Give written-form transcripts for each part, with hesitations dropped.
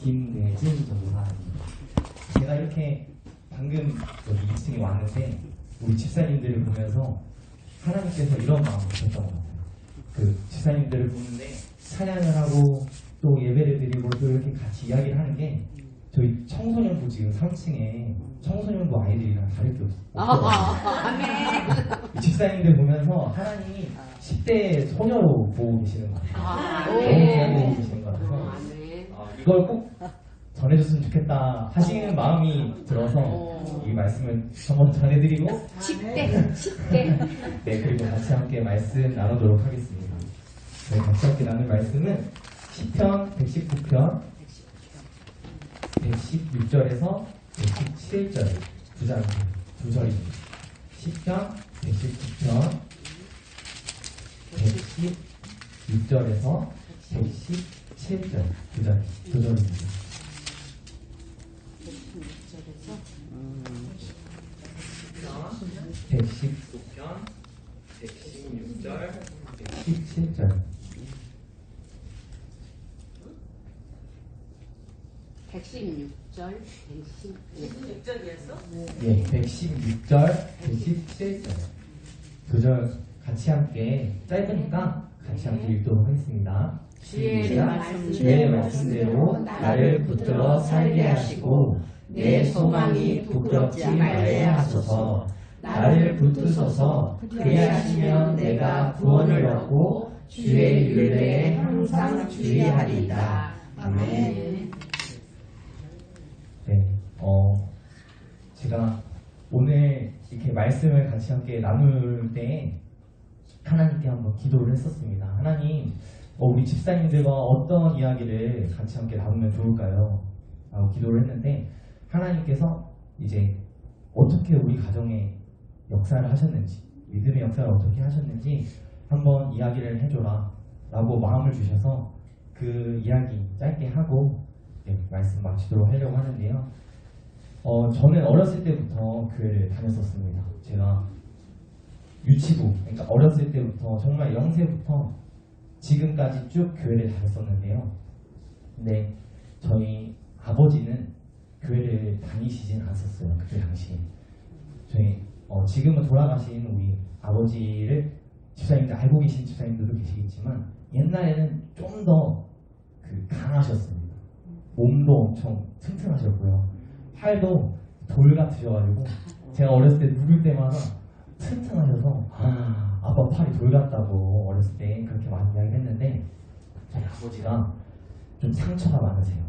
김대진 전도사입니다. 제가 이렇게 방금 여기 2층에 왔는데 우리 집사님들을 보면서 하나님께서 이런 마음을 주셨던 것 같아요. 그 집사님들을 보는데 찬양을 하고 또 예배를 드리고 또 이렇게 같이 이야기를 하는 게 저희 청소년부 지금 3층에 청소년부 아이들이랑 다를 게 없어요. 이 집사님들 보면서 하나님이 10대 소녀로 보고 계시는 것 같아요. 너무 잘 보고 계시는 것 같아서 이걸 꼭 전해줬으면 좋겠다 하시는 마음이 들어서 이 말씀을 한번 전해드리고 10대 네, 그리고 같이 함께 말씀 나누도록 하겠습니다. 네, 같이 함께 나눌 말씀은 시편 119편 116절에서 117절 두 절입니다. 시편 119편 116절에서 117절 두 절입니다. 119편 116절 117절 116절 116절이었어? 예, 116절 117절 두 절 같이 함께 짧으니까 같이 함께 읽도록 하겠습니다. 주의 말씀대로 나를 붙들어 살게 하시고 내 소망이 부끄럽지 말게 하소서. 나를 붙드소서. 그리하시면 내가 구원을 얻고 주의 율례에 항상 주의하리이다. 아멘. 네, 제가 오늘 이렇게 말씀을 같이 함께 나눌 때 하나님께 한번 기도를 했었습니다. 하나님, 우리 집사님들과 어떤 이야기를 같이 함께 나누면 좋을까요? 라고 기도를 했는데 하나님께서 이제 어떻게 우리 가정에 역사를 하셨는지, 믿음의 역사를 어떻게 하셨는지 한번 이야기를 해줘라 라고 마음을 주셔서 그 이야기 짧게 하고 말씀 마치도록 하려고 하는데요. 저는 어렸을 때부터 교회를 다녔었습니다. 제가 유치부, 그러니까 어렸을 때부터 정말 영세부터 지금까지 쭉 교회를 다녔었는데요. 근데 저희 아버지는 교회를 다니시진 않았어요. 그때 당시에. 저희 지금은 돌아가신 우리 아버지를 집사님들 알고 계신 집사님들도 계시겠지만 옛날에는 좀 더 강하셨습니다. 몸도 엄청 튼튼하셨고요. 팔도 돌 같으셔가지고 제가 어렸을 때 누굴 때마다 튼튼하셔서 아빠 팔이 돌 같다고 어렸을 때 그렇게 많이 이야기를 했는데 저희 아버지가 좀 상처가 많으세요.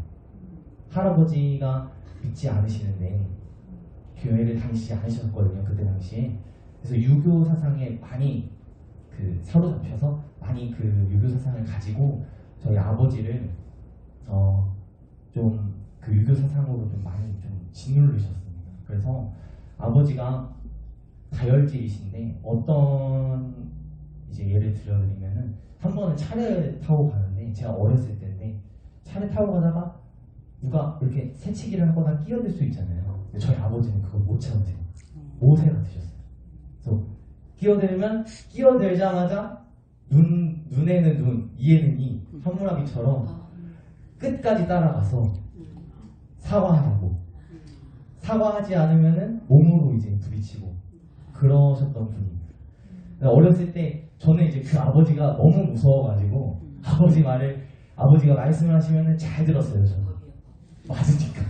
할아버지가 믿지 않으시는데 교회를 다니시지 않으셨거든요. 그때 당시에. 그래서 유교 사상에 많이 사로잡혀서 많이 유교 사상을 가지고 저희 아버지를 좀 유교 사상으로 좀 많이 좀 짓누르셨습니다. 그래서 아버지가 다혈질이신데 어떤 이제 예를 들어드리면은 한 번은 차를 타고 가는데 제가 어렸을 때인데 차를 타고 가다가 누가 이렇게 새치기를 하거나 끼어들 수 있잖아요. 근데 저희 아버지는 그걸 못 참으세요. 모세가 되셨어요. 그래서 끼어들자마자 눈에는 눈, 이에는 이 하무라비처럼 끝까지 따라가서 사과하라고. 사과하지 않으면은 몸으로 이제 부딪히고 그러셨던 분입니다. 어렸을 때 저는 이제 그 아버지가 너무 무서워가지고 아버지가 말씀을 하시면은 잘 들었어요. 저는 맞으니까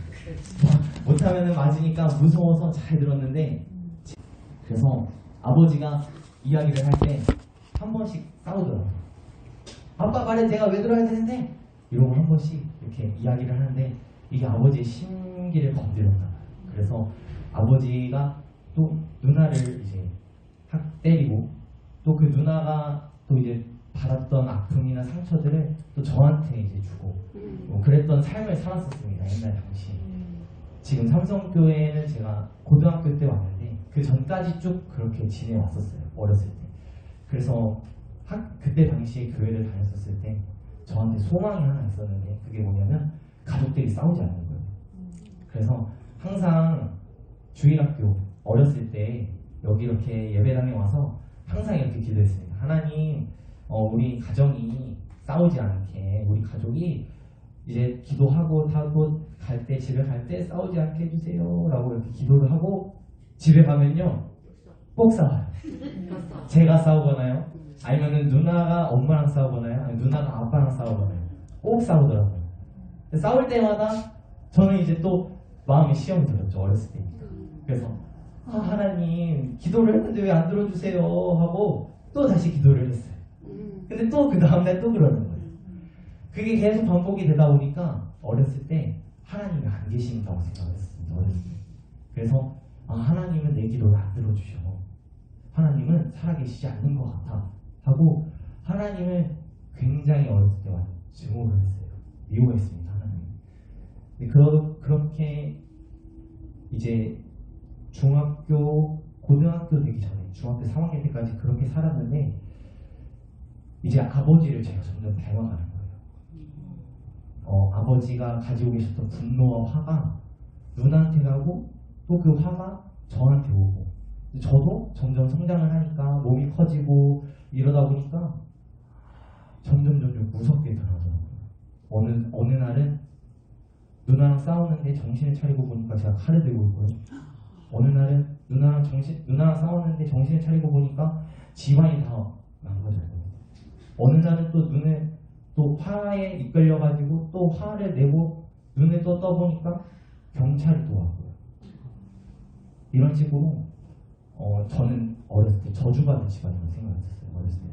못하면은 맞으니까 무서워서 잘 들었는데 그래서 아버지가 이야기를 할 때 한 번씩 싸우더라고요. 아빠 말에 내가 왜 들어야 되는데 이러고 한 번씩 이렇게 이야기를 하는데 이게 아버지의 심기를 건드렸나 봐요. 그래서 아버지가 또 누나를 이제 때리고 또 그 누나가 또 이제 받았던 아픔이나 상처들을 또 저한테 이제 주고 그랬던 삶을 살았었습니다. 옛날 당시에. 지금 삼성교회는 제가 고등학교 때 왔는데 그 전까지 쭉 그렇게 지내왔었어요. 어렸을 때. 그래서 그때 당시에 교회를 다녔었을 때 저한테 소망이 하나 있었는데 그게 뭐냐면 가족들이 싸우지 않는 거예요. 그래서 항상 주일학교 어렸을 때 여기 이렇게 예배당에 와서 항상 이렇게 기도했습니다. 하나님, 우리 가정이 싸우지 않게 우리 가족이 이제 기도하고 타고 갈 때 집에 갈 때 싸우지 않게 해주세요라고 이렇게 기도를 하고 집에 가면요 꼭 싸워요. 제가 싸우거나요, 아니면은 누나가 엄마랑 싸우거나요, 아니면 누나가 아빠랑 싸우거나요, 꼭 싸우더라고요. 근데 싸울 때마다 저는 이제 또 마음에 시험이 들었죠, 어렸을 때니까. 그래서 하나님 기도를 했는데 왜 안 들어주세요 하고 또 다시 기도를 했어요. 근데 또 그 다음날 또 그러는 거예요. 그게 계속 반복이 되다 보니까 어렸을 때 하나님이 안 계신다고 생각했습니다. 어렸을 때. 그래서 하나님은 내 기도를 안 들어주셔, 하나님은 살아계시지 않는 것 같아 하고 하나님을 굉장히 어렸을 때 증오를 했어요. 미워했습니다, 하나님. 그렇게 이제 중학교, 고등학교 되기 전에 중학교 3학년 때까지 그렇게 살았는데 이제 아버지를 제가 점점 닮아가는 거예요. 아버지가 가지고 계셨던 분노와 화가 누나한테 가고 또 그 화가 저한테 오고, 저도 점점 성장을 하니까 몸이 커지고 이러다 보니까 점점 무섭게 변하더라고요. 어느 날은 누나랑 싸우는데 정신을 차리고 보니까 제가 칼을 들고 있고요. 어느 날은 누나랑 싸우는데 정신을 차리고 보니까 집안이 다 망가졌고, 어느 날은 또 눈에 또 화에 이끌려가지고 또 화를 내고 눈에 또 떠보니까 경찰이 또 왔고요. 이런 식으로 저는 어렸을 때 저주받은 집안이라고 생각했었어요. 어렸을 때.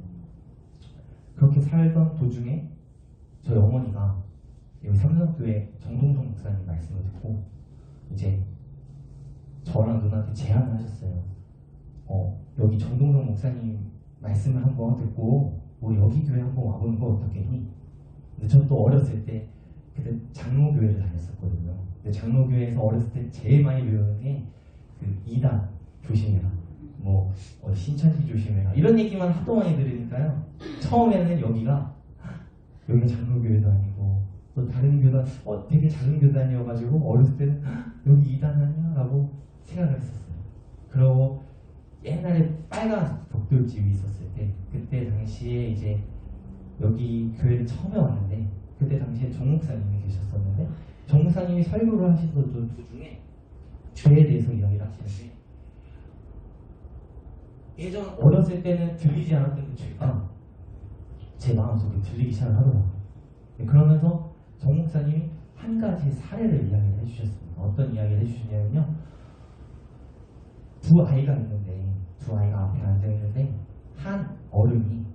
그렇게 살던 도중에 저희 어머니가 여기 삼성교회 정동정 목사님 말씀을 듣고 이제 저랑 누나한테 제안을 하셨어요. 여기 정동정 목사님 말씀을 한번 듣고 우리 여기 교회 한번 와보는 거 어떻겠니? 근데 전 또 어렸을 때 그때 장로교회를 다녔었거든요. 근데 장로교회에서 어렸을 때 제일 많이 배우는 게 그 이단 조심해라, 뭐 신천지 조심해라, 이런 얘기만 하도 많이 들으니까요. 처음에는 여기가 장로교회도 아니고 또 다른 교단, 되게 작은 교단이어가지고 어렸을 때는 여기 이단 아니야? 라고 생각을 했었어요. 그리고 옛날에 빨간 복돌집이 있었을 때, 그때 당시에 이제 여기 교회를 처음에 왔는데 그때 당시에 정 목사님이 계셨었는데 정 목사님이 설교를 하시던 도중에 죄에 대해서 이야기를 하시는데 예전 어렸을 때는 들리지 않았던 그 죄가 제 마음속에 들리기 시작을 하더라고요. 그러면서 정 목사님이 한 가지 사례를 이야기를 해주셨습니다. 어떤 이야기를 해주시냐면요, 두 아이가 앞에 앉아있는데 한 어른이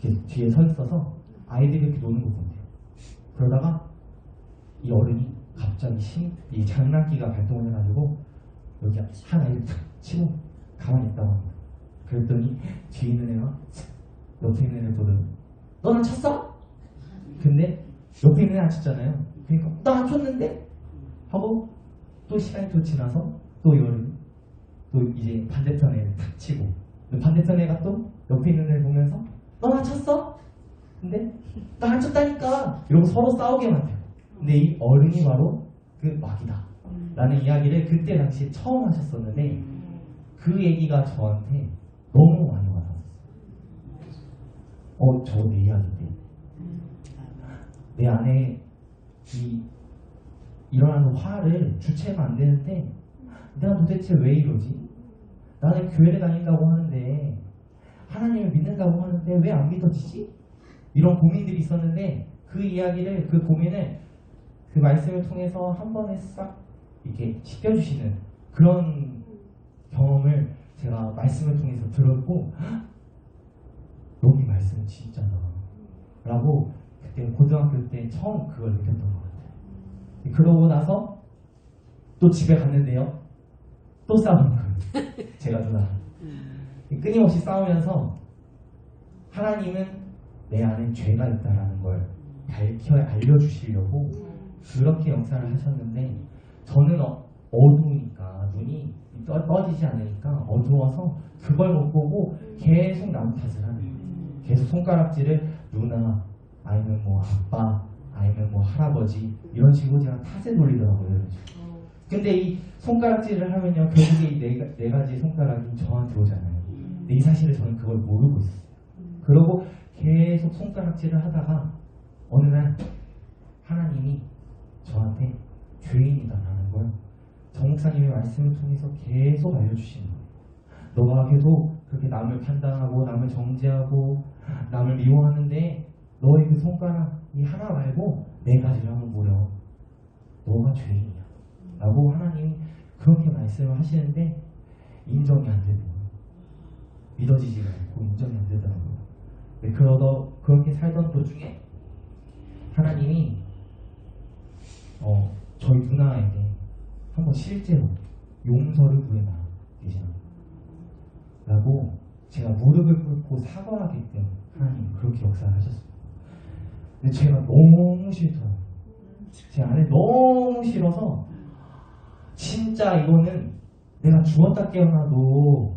이렇게 뒤에 서 있어서 아이들이 이렇게 노는 거 본대요. 그러다가 이 어른이 갑자기 이 장난기가 발동을 해가지고 여기 한 아이를 탁 치고 가만히 있다고 합니다. 그랬더니 뒤에 있는 애가 옆에 있는 애를 보더니 너 나 쳤어? 근데 옆에 있는 애 안 쳤잖아요. 그러니까 나 안 쳤는데? 하고 또 시간이 또 지나서 또 이 어른이 또 이제 반대편 애를 탁 치고, 반대편 애가 또 옆에 있는 애를 보면서 너 나 쳤어? 근데 나 안 쳤다니까 이러고 서로 싸우게 만들고. 근데 이 어른이 바로 그 마귀다 라는 이야기를 그때 당시에 처음 하셨었는데 그 얘기가 저한테 너무 많이 와닿았어요. 저 내 이야기인데 내 안에 일어나는 화를 주체가 안 되는데 내가 도대체 왜 이러지? 나는 교회를 다닌다고 하는데 하나님을 믿는다고 하는데 왜 안 믿어지지? 이런 고민들이 있었는데 그 이야기를, 그 고민을 그 말씀을 통해서 한 번에 싹 이렇게 씻겨주시는 그런 경험을 제가 말씀을 통해서 들었고, 여기 말씀은 진짜다 라고 그때 고등학교 때 처음 그걸 느꼈던 것 같아요. 그러고 나서 또 집에 갔는데요, 또 싸우는 거예요. 제가 누나랑 끊임없이 싸우면서 하나님은 내 안에 죄가 있다라는 걸 알려주시려고 그렇게 역사를 하셨는데 저는 어두우니까, 눈이 떠지지 않으니까 어두워서 그걸 못 보고 계속 남 탓을 하는 거예요. 계속 손가락질을 누나, 아니면 뭐 아빠, 아니면 뭐 할아버지, 이런 식으로 제가 탓을 돌리더라고요. 이런 식으로. 근데 이 손가락질을 하면요, 결국에 이 네 가지 손가락이 저한테 오잖아요. 근데 이 사실을 저는 그걸 모르고 있었어요. 그러고 계속 손가락질을 하다가 어느 날 하나님이 저한테 죄인이다라는 걸 정 목사님의 말씀을 통해서 계속 알려주시는 거예요. 너가 계속 그렇게 남을 판단하고 남을 정죄하고 남을 미워하는데 너의 그 손가락이 하나 말고 네 가지를 한번 보려. 너가 죄인이야 라고 하나님이 그렇게 말씀을 하시는데 인정이 안 되는 거예요. 믿어지지가 않고 인정이 안 되더라고요. 그렇게 살던 도중에 하나님이 저희 누나에게 한번 실제로 용서를 구해라 계시나 라고 제가 무릎을 꿇고 사과하게끔 하나님 그렇게 역사를 하셨습니다. 근데 제가 너무 싫더라고요. 제 안에 너무 싫어서 진짜 이거는 내가 죽었다 깨어나도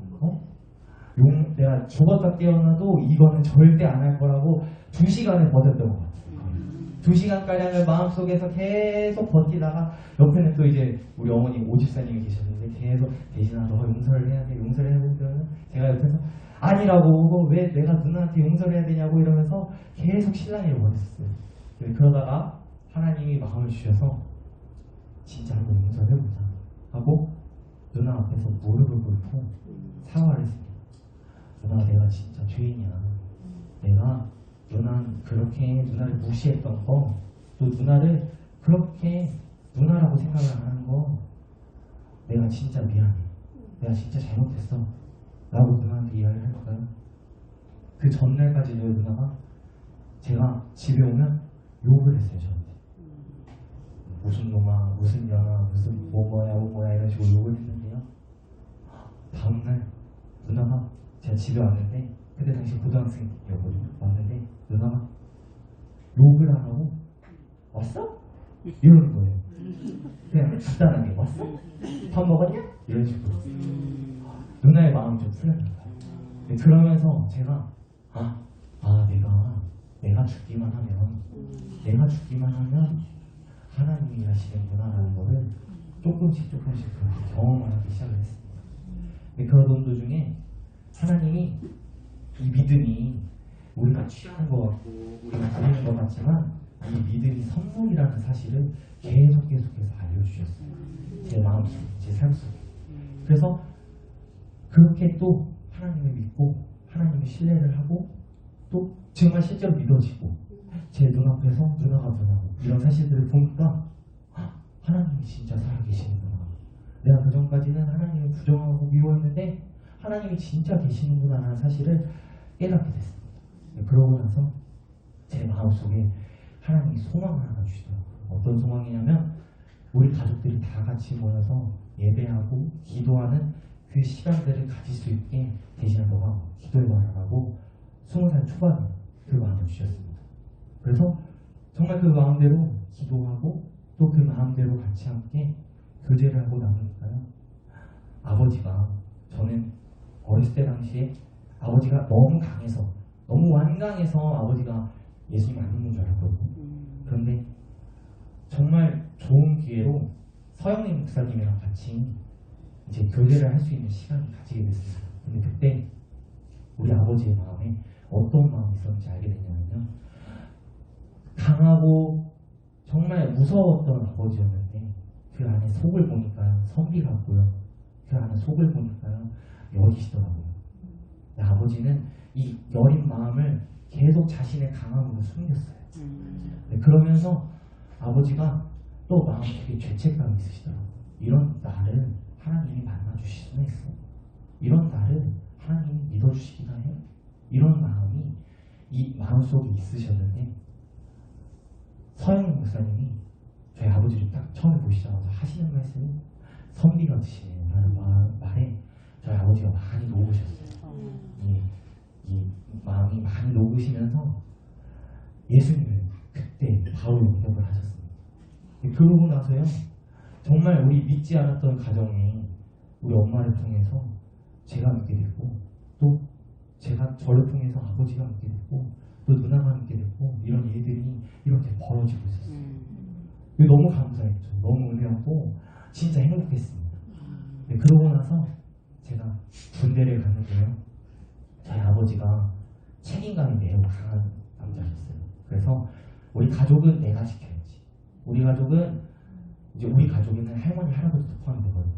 내가 죽었다 깨어나도 이거는 절대 안 할 거라고 2시간을 버텼던 것 같아요. 2시간가량을 마음속에서 계속 버티다가 옆에는 또 이제 우리 어머니 오집사님이 계셨는데 계속 대신아 너가 용서를 해야 돼 용서를 해야 돼 그러면 제가 옆에서 아니라고 왜 내가 누나한테 용서를 해야 되냐고 이러면서 계속 신랑이를 버텼어요. 그러다가 하나님이 마음을 주셔서 진짜 한번 용서를 해보자 하고 누나 앞에서 무릎을 꿇고 사과를 했습니다. 누나 내가 진짜 죄인이야. 내가 그렇게 누나를 무시했던 거, 또 누나를 그렇게 누나라고 생각을 안 하는 거 내가 진짜 미안해. 내가 진짜 잘못했어. 라고 누나한테 이야기를 할까요? 그 전날까지도 누나가 제가 집에 오면 욕을 했어요. 저한테. 무슨 놈아, 무슨 년아, 무슨 뭐야 이런 식으로 욕을 했는데요. 다음날 누나가 제가 집에 왔는데 그때 당시 고등학생이었거든요. 왔는데 누나가 욕을 안 하고 왔어? 이러는 거예요. 그냥 간단하게 왔어? 밥 먹었냐? 이런 식으로. 누나의 마음이 좀 풀렸던 거예요. 그러면서 제가 내가 죽기만 하면 하나님이 하시는구나라는 거를 조금씩 그렇게 경험하기 시작을 했습니다. 그러던 도중에 하나님이 이 믿음이 우리가 취하는 것 같고 우리가 드리는 것 같지만 이 믿음이 선물이라는 사실을 계속해서 알려주셨어요. 제 마음속에, 제 삶 속에. 그래서 그렇게 또 하나님을 믿고 하나님을 신뢰를 하고 또 정말 실제로 믿어지고 제 눈앞에서 누나가 변하고 이런 사실들을 보니까 하나님이 진짜 살아계시는구나. 내가 그전까지는 하나님을 부정하고 미워했는데 하나님이 진짜 계시는구나 하는 사실을 깨닫게 됐습니다. 그러고 나서 제 마음속에 하나님이 소망을 하나 주시더라고요. 어떤 소망이냐면 우리 가족들이 다 같이 모여서 예배하고 기도하는 그 시간들을 가질 수 있게 대신에 너가 기도해봐라라고 20살 초반에 그 마음을 주셨습니다. 그래서 정말 그 마음대로 기도하고 또 그 마음대로 같이 함께 교제를 하고 나누니까요. 아버지가 저는 어렸을 때 당시에 아버지가 너무 강해서 너무 완강해서 아버지가 예수님 안 믿는 줄 알았거든요. 그런데 정말 좋은 기회로 서영민 목사님이랑 같이 이제 교제를 할 수 있는 시간을 가지게 됐습니다. 근데 그때 우리 아버지의 마음에 어떤 마음이 있었는지 알게 됐냐면요. 강하고 정말 무서웠던 아버지였는데 그 안에 속을 보니까요. 선비 같고요. 그 안에 속을 보니까요. 여리시더라고요. 아버지는 이 여린 마음을 계속 자신의 강함으로 숨겼어요. 그러면서 아버지가 또 마음에 되게 죄책감이 있으시더라고요. 이런 나를 하나님이 만나주실 수는 있어. 이런 나를 하나님이 믿어주시기나 해. 이런 마음이 이 마음속에 있으셨는데 서영민 목사님이 저희 아버지를 딱 처음에 보시자마자 하시는 말씀이 선비가 드시네요 라는 말에 저희 아버지가 많이 녹으셨어요. 이 마음이 많이 녹으시면서 예수님을 그때 바로 영접을 하셨습니다. 그러고 나서요 정말 우리 믿지 않았던 가정에 우리 엄마를 통해서 제가 믿게 됐고 또 제가 저를 통해서 아버지가 믿게 됐고 또 누나가 믿게 됐고 이런 일들이 이렇게 벌어지고 있었어요. 너무 감사했죠. 너무 은혜였고 진짜 행복했습니다. 그러고 나서 제가 군대를 갔는데요. 저희 아버지가 책임감이 매우 강한 남자셨어요. 그래서 우리 가족은 내가 지켜야지. 우리 가족은 이제 우리 가족에는 할머니 할아버지도 포함이 되거든요.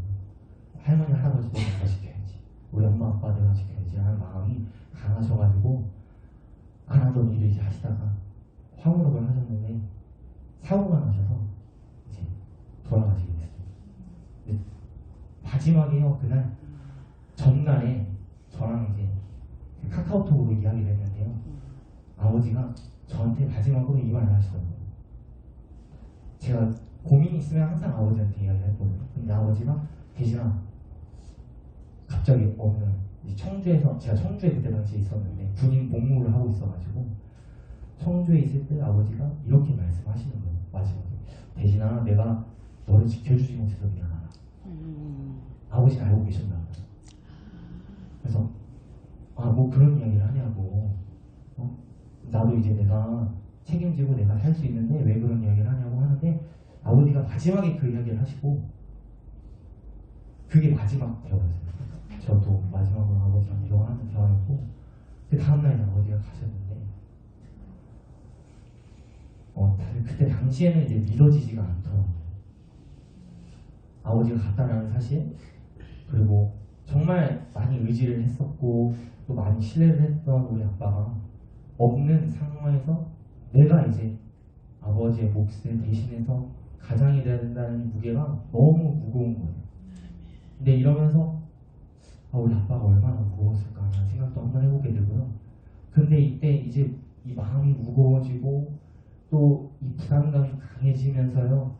할머니 할아버지도 내가 지켜야지, 우리 엄마 아빠 내가 지켜야지 하는 마음이 강하셔가지고 안 하던 일을 이제 하시다가 화물업을 하셨는데 사고가 나셔서 이제 돌아가시게 됐습니다. 근데 마지막에요, 그날 전날에 저랑 이제 그 카카오톡으로 이야기를 했는데요, 아버지가 저한테 마지막으로 이 말을 하시거든요. 제가 고민이 있으면 항상 아버지한테 이야기를 했거든요. 근데 아버지가 대신아, 갑자기 어느 청주에서, 제가 청주에 그때 당시에 있었는데 군인 복무를 하고 있어가지고 청주에 있을 때 아버지가 이렇게 말씀하시는 거예요. 마지막에 대신아, 내가 너를 지켜주지 못해서 미안하다. 아버지는 알고 계셨나 봐요. 그래서 뭐 그런 이야기를 하냐고, 나도 이제 내가 책임지고 내가 살 수 있는데 왜 그런 이야기를 하냐고 하는데, 아버지가 마지막에 그 이야기를 하시고 그게 마지막 대화였어요. 저도 마지막으로 아버지랑 대화하는 대화였고, 그 다음날 아버지가 가셨는데 다들 그때 당시에는 이제 믿어지지가 않더라고요. 아버지가 갔다라는 사실, 그리고 정말 많이 의지를 했었고 또 많이 신뢰를 했던 우리 아빠가 없는 상황에서 내가 이제 아버지의 몫을 대신해서 가장이 돼야 된다는 무게가 너무 무거운 거예요. 근데 이러면서 우리 아빠가 얼마나 무거웠을까 하는 생각도 한번 해보게 되고요. 근데 이때 이제 이 마음이 무거워지고 또 이 부담감이 강해지면서요,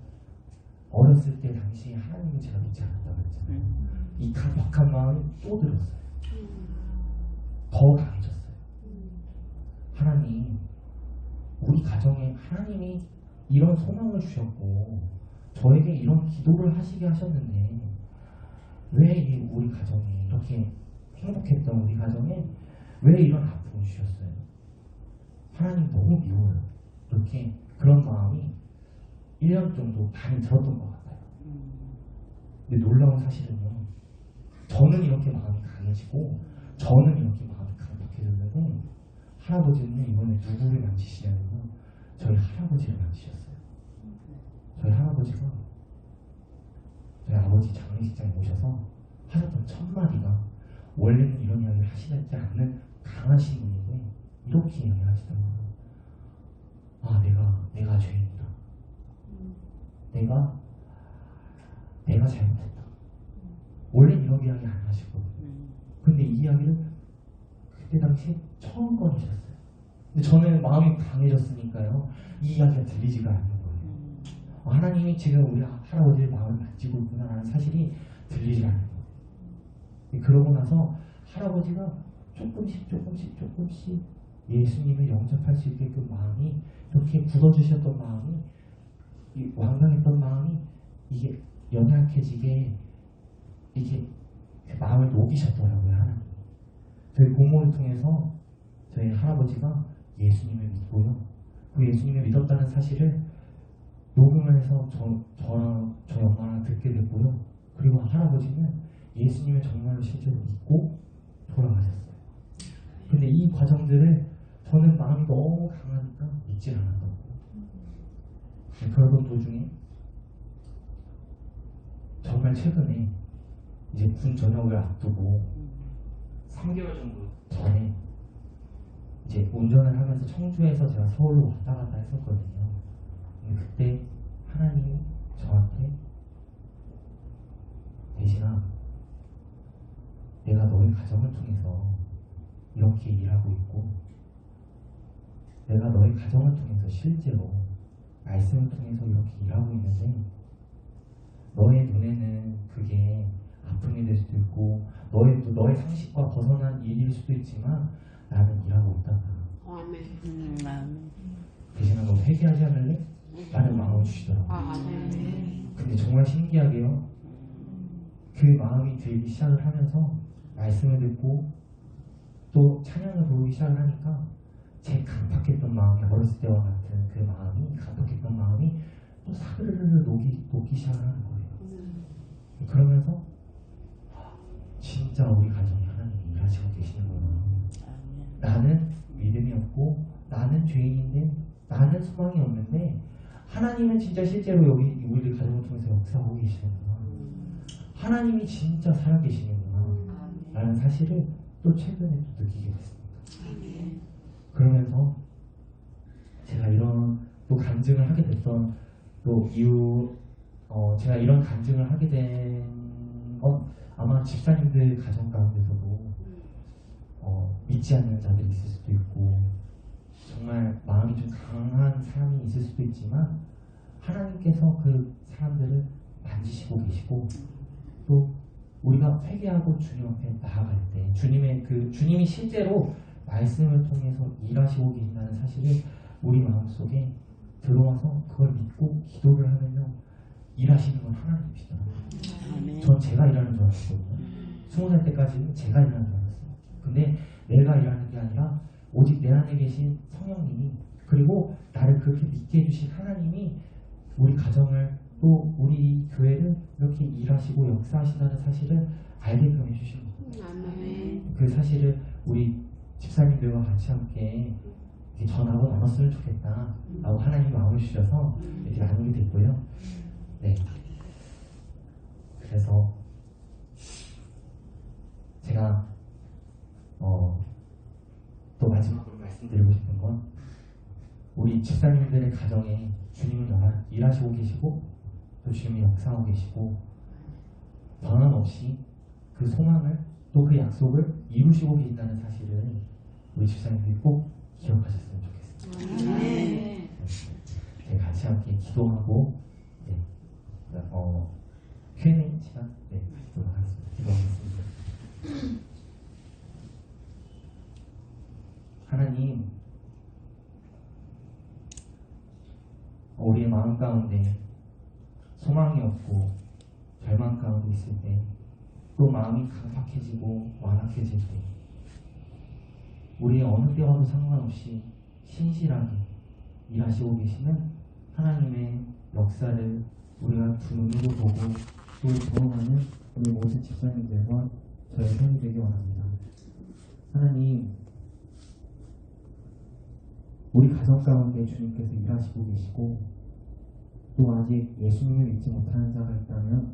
어렸을 때 당시에 하나님을 제가 믿지 않았다고 했잖아요. 이 강박한 마음이 또 들었어요. 더 강해졌어요. 하나님, 우리 가정에 하나님이 이런 소망을 주셨고 저에게 이런 기도를 하시게 하셨는데 왜 우리 가정에 이렇게 행복했던 우리 가정에 왜 이런 아픔을 주셨어요? 하나님 너무 미워요. 이렇게 그런 마음이 1년 정도 많이 들었던 것 같아요. 근데 놀라운 사실은요, 저는 이렇게 마음이 강해지고 저는 이렇게 마음이 강박해졌는데 할아버지는 이번에 누구를 만지시냐면요, 저희 할아버지를 만지셨어요. 저희 할아버지가 저희 아버지 장례식장에 오셔서 하셨던 첫 마디가, 원래는 이런 이야기를 하시지 않는 강하신 분인데 이렇게 이야기를 하시더라고요. 내가 죄인이다. 내가 잘못했다. 원래 이런 이야기 안 하시거든요. 근데 이 이야기를 그때 당시에 처음 꺼내셨어요. 근데 저는 마음이 강해졌으니까요, 이 이야기가 들리지가 않는 거예요. 하나님이 지금 우리 할아버지의 마음을 만지고 있구나라는 사실이 들리지 않는 거예요. 그러고 나서 할아버지가 조금씩 예수님을 영접할 수 있게끔 마음이 이렇게 굳어주셨던 마음이, 완강했던 마음이 이게 연약해지게 이게 마음을 녹이셨더라고요. 하나님. 저희 고모를 통해서 저희 할아버지가 예수님을 믿고요, 그 예수님을 믿었다는 사실을 녹음을 해서 저랑 저희 엄마랑 듣게 됐고요. 그리고 할아버지는 예수님을 정말로 실제로 믿고 돌아가셨어요. 근데 이 과정들을 저는 마음이 너무 강하니까 믿질 않았던 거예요. 그러던 도중에 정말 최근에 이제 군 전역을 앞두고 3개월 정도 전에 이제 운전을 하면서 청주에서 제가 서울로 왔다 갔다 했었거든요. 근데 그때 하나님이 저한테, 대신아, 내가 너희 가정을 통해서 이렇게 일하고 있고, 내가 너희 가정을 통해서 실제로 말씀을 통해서 이렇게 일하고 있는데, 너의 눈에는 그게 아픔이 될 수도 있고 너의 상식과 벗어난 일일 수도 있지만 나는 일하고 있다. 아멘. 대신에 너 회개하지 않을래? 라는 마음을 주시더라고요. 아멘. 근데 정말 신기하게요, 그 마음이 들기 시작을 하면서 말씀을 듣고 또 찬양을 부르기 시작을 하니까 제 강박했던 마음이, 어렸을 때와 같은 그 마음이, 강박했던 마음이 또 사르르르 녹기 시작을 하는 거예요. 그러면서 진짜 우리 가정에 하나님이 일하시고 계시는구나. 나는 믿음이 없고 나는 죄인인데, 나는 소망이 없는데 하나님은 진짜 실제로 여기 우리들 가정을 통해서 역사하고 계시는구나. 하나님이 진짜 살아계시는구나. 라는 사실을 또 최근에 또 느끼게 됐습니다. 그러면서 제가 이런 또 간증을 하게 됐던 또 이유, 제가 이런 간증을 하게 된 건 아마 집사님들 가정 가운데서도 믿지 않는 자들이 있을 수도 있고 정말 마음이 좀 강한 사람이 있을 수도 있지만 하나님께서 그 사람들을 만지시고 계시고 또 우리가 회개하고 주님 앞에 나아갈 때 주님이 실제로 말씀을 통해서 일하시고 계신다는 사실을 우리 마음속에 들어와서 그걸 믿고 기도를 하면요 일하시는 건 하나님이시더라고요. 전 제가 일하는 줄 알았거든요. 20살 때까지는 제가 일하는 줄 알았어요. 근데 내가 일하는 게 아니라 오직 내 안에 계신 성령님이 그리고 나를 그렇게 믿게 해주신 하나님이 우리 가정을 또 우리 교회를 이렇게 일하시고 역사하신다는 사실을 알게끔 해주신 거예요. 그 사실을 우리 집사님들과 같이 함께 이렇게 전하고 나눴으면 좋겠다 라고 하나님이 마음을 주셔서 이렇게 나누게 됐고요. 네. 그래서 제가 또 마지막으로 말씀드리고 싶은 건 우리 집사님들의 가정에 주님은 일하시고 계시고 또 주님이 역사하고 계시고 변함없이 그 소망을 또 그 약속을 이루시고 계신다는 사실을 우리 집사님들이 꼭 기억하셨으면 좋겠습니다. 네. 저희 같이 함께 기도하고 네. Q&A 시간 가지도록 하겠습니다. 기도하겠습니다. 하나님, 우리의 마음 가운데 소망이 없고 절망 가운데 있을 때, 또 마음이 강팍해지고 완악해질 때, 우리의 어느 때와도 상관없이 신실하게 일하시고 계시는 하나님의 역사를 우리가 두 눈으로 보고 또 경험하는 우리 모든 집사님들과 저의 삶이 되기 원합니다. 하나님, 우리 가정 가운데 주님께서 일하시고 계시고 또 아직 예수님을 믿지 못하는 자가 있다면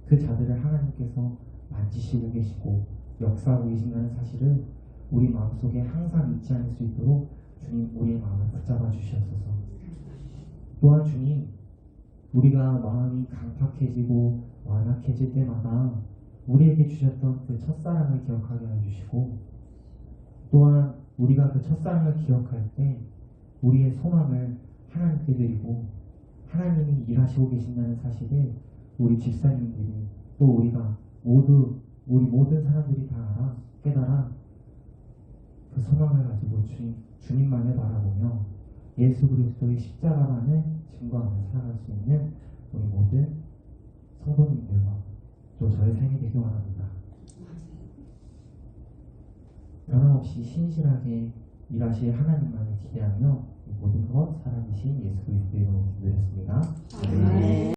그 자들을 하나님께서 만지시고 계시고 역사하고 계신다는 사실을 우리 마음속에 항상 잊지 않을 수 있도록 주님 우리의 마음을 붙잡아 주시옵소서. 또한 주님, 우리가 마음이 강팍해지고 완악해질 때마다 우리에게 주셨던 그 첫사랑을 기억하게 해주시고 또한 우리가 그 첫사랑을 기억할 때 우리의 소망을 하나님께 드리고 하나님이 일하시고 계신다는 사실을 우리 집사님들이 또 우리 모든 사람들이 다 알아 깨달아 그 소망을 가지고 주님만을 바라보며 예수 그리스도의 십자가만을 증거하며 살아갈 수 있는 우리 모든 성도님들과 또 저의 삶이 되기 원합니다. 변함없이 신실하게 일하실 하나님만을 기대하며 모든 것 살아계신 예수 그리스도의 이름으로 기도했습니다.